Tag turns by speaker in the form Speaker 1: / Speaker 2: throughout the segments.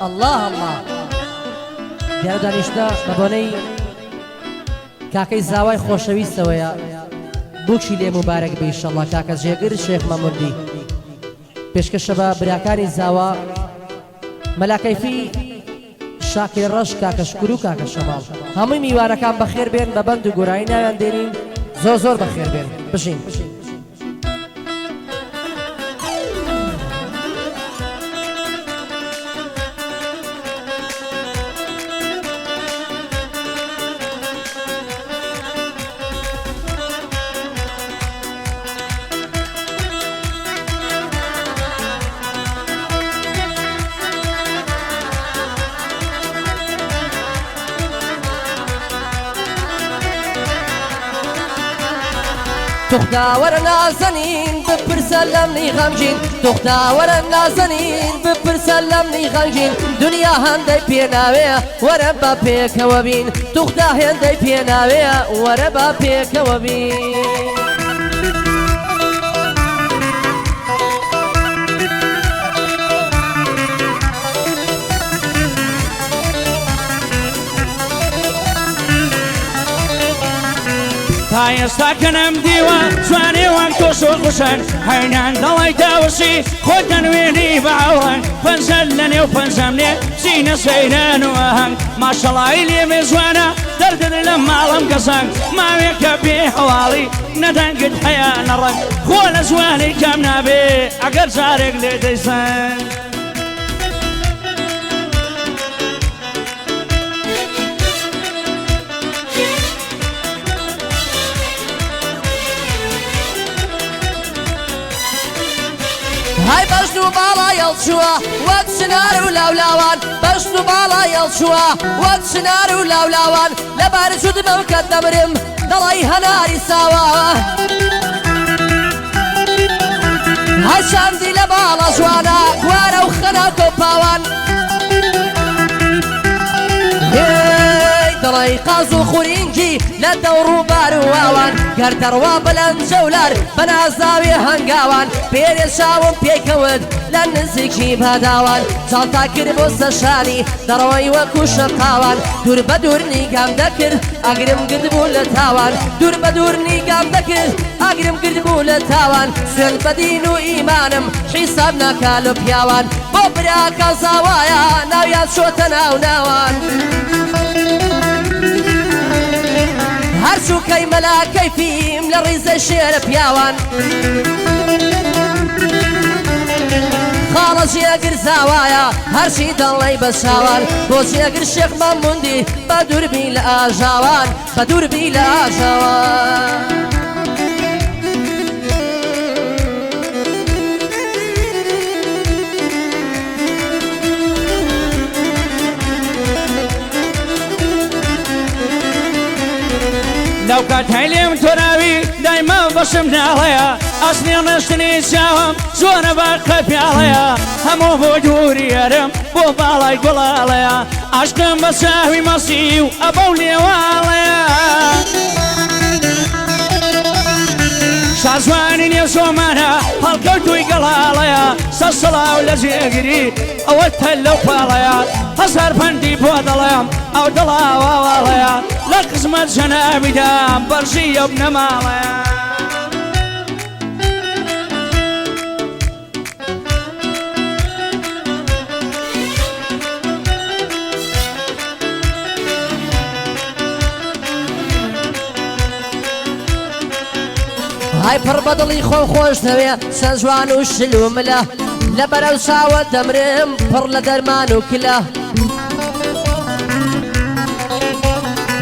Speaker 1: الله الله دیارە دانیشتە بە بۆنەی کاکەی زاوای خۆشەویستەوەیە بۆچی لێ مبارەک بێ ئینشەڵڵا کاکە جێگر شێخ مەموندی پێشکەشە بە براکانی زاوا مەلاکەیفی شاکر ڕەش کاکە شکور و کاکە شەماڵ هەمووی میوانەکان بەخێر بێن بە بەند و گۆرایی ناویان دێنین زۆر بەخێر بێن بژین دختاوەرە نازەنین بپرسە لەمنی غەمگین دختاوەرە نازەنین بپرسە لەمنی غەمگین دنیا هەندەی پێناوەیە وەرە بە پێکەوە بین دختە هێندەی پێناوەیە وەرە بە پێکەوە بین
Speaker 2: تا ئێستا کەنەم دیوە جوانێ وان تۆش و خوشن هەینان دەڵی داوسی خۆت دەنوێنی بەعەوەن پەنجەل لە نێو پەنجەمنێ چینە سەیران و ئاهەنگ ماشەڵای لێمێ جوانە دەردن لە ماڵم گەزەنگ ماوێکە بێ هەواڵی نەدەنگت هەیە نەڕەنگ خۆ لە جوانی کەم نابێ ئەگەر جارێک لێ دەیسەنگ
Speaker 1: هاي بەشت و باڵا هێڵچووە وەک چنار و لاولاوان بەشت و باڵا هێڵچووە وەک چنار و لاولاوان لەبارە چودمە و کە دەمرم دەڵی هەناری ساوە هەر شاندی لە باڵا جوانە گوارە و خەنا کۆپاوان دڵی قاز و خورینگی لە دەوڕ و بار و واوان گەر دەڕوا بەلەند جەولار بە نازاوی هەنگاوان پێرێ چاوم پێکەوت لە نزیکی بەداوان جاڵتا کرد بۆ سەشانی دەڕەوەی وەکو شەقاوان دوور بە دوور نیگام دەکرد ئەگرم گرد بوو لە تاوان دوور بە دوور نیگام دەکرد ئەگرم گرد بوو لە تاوان سوێن بە دین و ئیمانم حیساب ناکا لە پیاوان بۆ براکە زاوایە ناویان چۆتە ناو ناوان هەرچووکەی مەلاکەیفیم لە ڕیزە شێرە پیاوان خاڵە جێگر زاوایە هەرچی دەڵێی بە چاوان بۆ جێگر شێخ مەموندی بە دووربی لە ئاژاوان بە دووربی لە ئاژاوان
Speaker 2: لەو کات هەیلێم تۆراوی دایما بەشم ناڵەیە ئەسنی ڕێشتنی چاوم زۆرە باقە پیاڵەیە هەموو بۆ دووری یارم بۆ باڵای گوڵاڵەیە عاشقم بە چاوی مەسی و ئەبەو لێواڵەیە شازوانی نێو زۆمانە هەڵکەوتووی گەڵاڵەیە سەد سەڵاو لە جێگری ئەوە تەل لەو پاڵەیە هەزار پەندی بۆ دەڵێم ئەو دڵاواڵەیە لە قزمەت جەنابیدام بەرژی ئەو بنەماڵەیە
Speaker 1: هاي پڕ بە دڵی خۆم خۆش نەوێ چەند جوان و شل و ملە لە بەرەو چاوە دەمرم پڕ لە دەرمان و کلە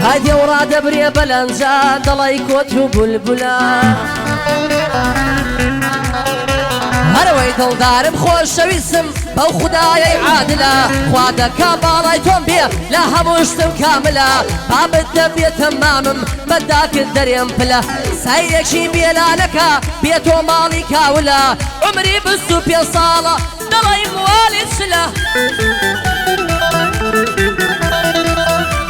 Speaker 1: هاي دێوڕا دەبرێ بەلەنجە دڵی کۆت و بولبولە هەرەوەی دڵدارم خۆشەویستم بەو خودایەی عادلە خوا دەکا باڵای تۆم بێ لە هەموو شتم کاملە بابت دەبێتە مامم بەداکت دەرێم پلە سەیرێکی بێلانەکە بێ تۆ ماڵی کاولە عمری 25 ساڵە دڵی موالی چلە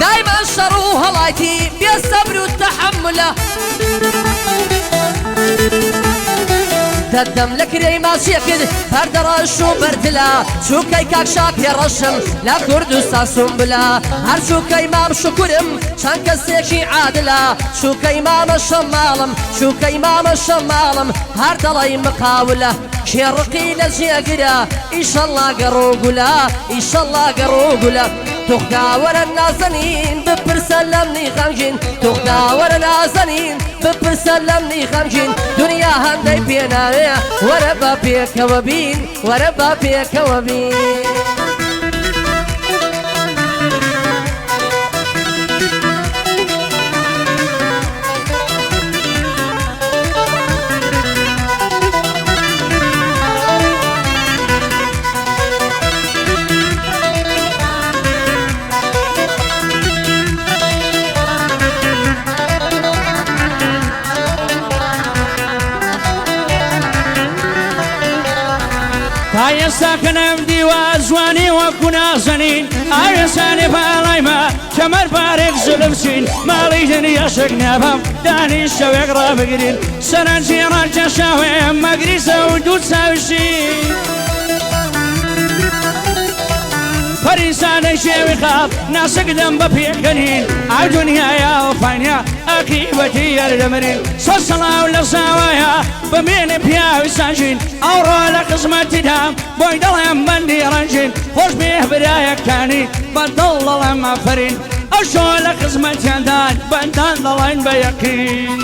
Speaker 1: دایما شەڕ و هەڵاتی بێ سەبر و تەحەملە دەدەم لە کرێی ماسیە کرد هەردەڕەش و بەردلا چووکەی کاک شاکێ ڕەشم لە کوردستان سومبلا هەر چووکەی مام شکورم چەند کەسێکی عادلا چووکەی مامە شەماڵم چووکەی مامە شەماڵم هەر دەڵی مقاولە کێڕقی لە جێگرە ئیشەڵڵا گەڕۆگولا ئیشەڵڵا گەڕۆگولا تۆخداوەرە نازەنین بپرسە لەمنی غەمگین تۆخداوەرە نازەنین بپرسە لەمنی غەمگین دنیا هەندەی پێناوێ وەرە بە پێکەوە بین وەرە بە پێکەوە بین
Speaker 2: تا ئێستا کە نەمدیوە جوانی وەکو نازەنین ئاوێسانێ باڵایمە کەمەر بارێک زولم چین ماڵی دنیا شەک نابم دانی شەوێک ڕابگرین سەرنجی ڕاکێشاوێ مەگریزە و دوو چاوشین پەریسانەی شێوی خاڵ ناسک دەم بە پێکەنین ئەو دنیاە و فانیا ئەقیبەتی یاردەمرین سۆ سەڵاو لە زاوایە بمێنێ پیاوی ساژین ئەوڕۆ لە قزمەتیدام بۆی دەڵێم بەندی ڕەنجین خۆش بێ برایەکانی بەدڵ دەڵێم ئافەرین ئەو شۆ لە قزمەتیاندان بەندان دەڵێن بە یەقین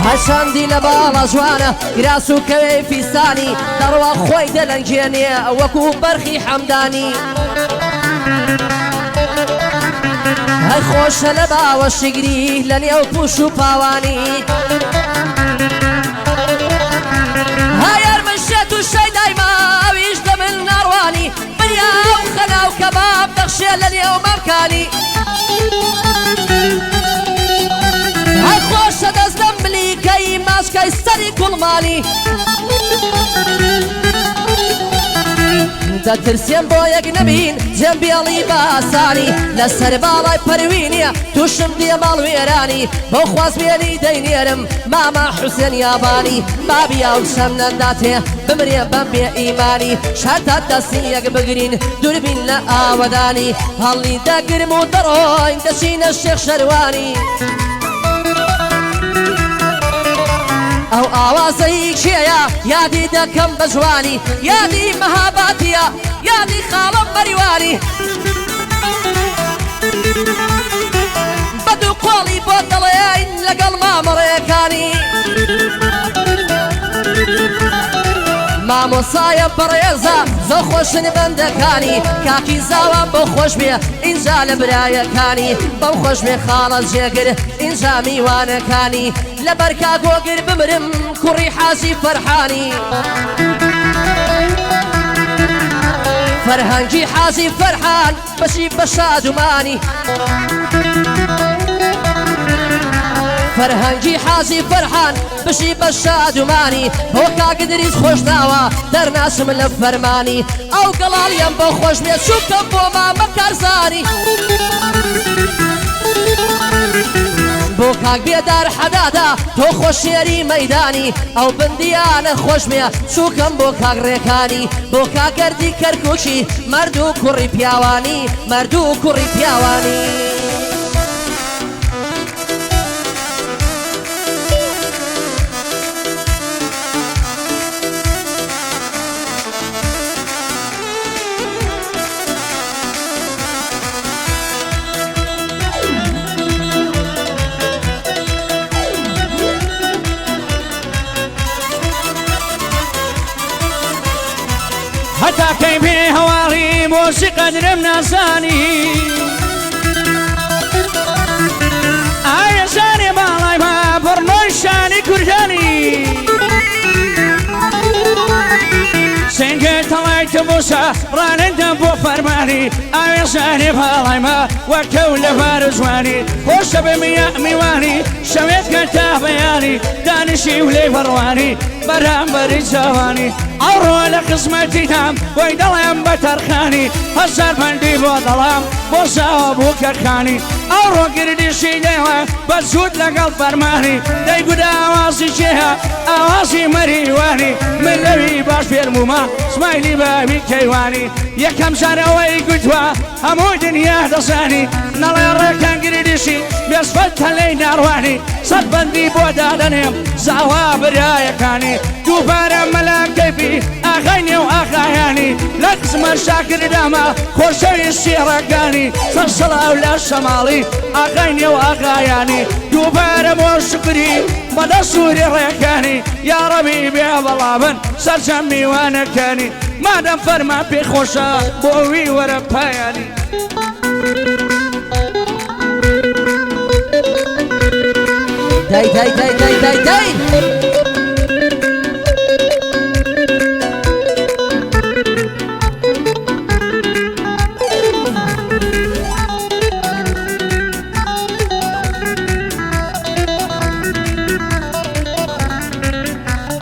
Speaker 1: هەشاندی لە باڵە جوانە گراس و کەوێی فیستانی دەڕوا خۆی دەلەنگێنێ وەکو بەرخی حەمدانی هەر خۆشە لە باوە شگری لە نێو پوش و پاوانی هایار مشێت و شەیدای ماویش دەمن ناڕوانی بریا و خەنا و کەباب دەخشێ لە نێو مەمکانی هەر خۆشە دەستەم بلیکەی ماشکەی سەری کوڵمانی دەترسێم بۆ یەک نەبین جێم بێڵی باسانی لەسەر باڵای پەروینیە تووشم دێ ماڵ وێرانی بۆ خوازبێنی دەینێرم ماما حوسێن یابانی بابی ئەو شەم نەنداتێ بمرێ بەم بێ ئیمانی شەرتە دەستی یەک بگرین دووربین لە ئاوەدانی هەڵی دەگرم و دەڕۆین دەچینە شێخ شەروانی ئەو ئاوازەی کێیە یادی دەکەم بە جوانی یادی مەهاباتیە یادی خاڵم بەریوانی بەدوو قۆڵی بۆ دەڵێین لەگەڵ مامەڕێیەکانی مامۆسایە بەڕێزە زۆر خۆشن بەندەکانی کاکی زاوان بۆ خۆش بێ ئینجا لە برایەکانی بەو خۆش بێ خاڵە جێگر ئینجا میوانەکانی لە بەرکا گۆگر بمرم کوڕی حاجی فەرحانی فەرهەنگی حاجی فەرحان بەشی بە شادومانی فەرهەنگی حاجی فەرحان بشی بە شادومانی بۆ کاگدریز خۆش ناوە دەرناسم لە فەرمانی ئەو گەڵاڵیم بۆ خۆش بێ چووکەم بۆ مامە کارزانی بۆ کاک بێدار حەدادا تۆ خۆشێری مەیدانی ئەو بندیانە خۆش بێ چووکەم بۆ کاک ڕێکانی بۆ کاگەردی کەرکووکی مەرد و کوڕی پیاوانی مەرد و کوڕی پیاوانی
Speaker 2: هەتا کەی پێ هەواڵی مۆسی قەدرم ناسانی ئایا شانی باڵای ما بڕنۆی شانی کوردانی سنگە تەڵای تەبوسە ڕانەندە بۆ فەرمانی ئاوێ ئازانێ باڵای ما وەکەو لە بارزوانی خۆشە بە میوانی شەوێت کە تا بەیانی دانیشی و لێ بەڕوانی بەرامبەری چاوانی ئەوڕۆ لە قسمەتیتام وەی دەڵێم بە تەرخانی هەزار پەندی بۆ دەڵام بۆ ساوە بوو کەرخانی ئەوڕۆ گردیشی دێوە بە زود لەگەڵ فەرمانی دەیگودا ئاوازی چێها ئاوازی مەریوانی من لەوی باش فێرمومە سمایلی باوی کەیوانی یەکەم جارەوەی گوتووە هەموو دنیا دەزانی نەڵێ ڕێکان گردیشی بێسفەت هەلەی ناڕوانی سەد بەندی بۆ دادەنێم زاوا برایەکانی دووبارە مەلاکەبی ئاغای نێو ئاغایانی لە قسمە شاکردامە خۆشەویستی ڕەکانی سەرسەڵاو لە شەماڵی ئاغای نێو ئاغایانی دووبارە بۆ شکری بەدە سووری ڕێکانی یاڕەبی بێ بەڵابن سەرجەم میوانەکانی مادەم فەرما پێی خۆشە بۆ وی وەرە پایانی
Speaker 1: دای